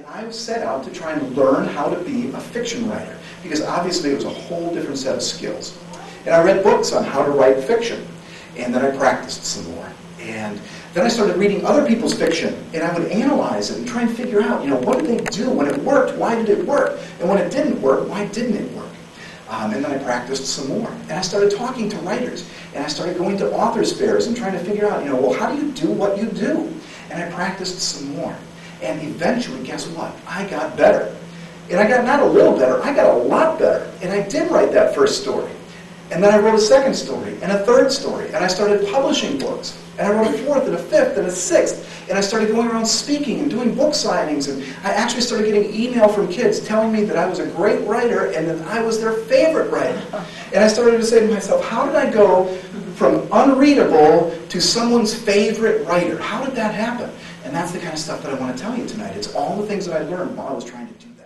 And I set out to try and learn how to be a fiction writer, because obviously it was a whole different set of skills. And I read books on how to write fiction, and then I practiced some more. And then I started reading other people's fiction, and I would analyze it and try and figure out, what did they do? When it worked, why did it work? And when it didn't work, why didn't it work? And then I practiced some more. And I started talking to writers, and I started going to authors' fairs and trying to figure out, well, how do you do what you do? And I practiced some more. And eventually, guess what? I got better. And I got not a little better, I got a lot better. And I did write that first story. And then I wrote a second story, and a third story, and I started publishing books. And I wrote a fourth, and a fifth, and a sixth. And I started going around speaking and doing book signings. And I actually started getting email from kids telling me that I was a great writer and that I was their favorite writer. And I started to say to myself, how did I go from unreadable to someone's favorite writer? How did that happen? And that's the kind of stuff that I want to tell you tonight. It's all the things that I learned while I was trying to do that.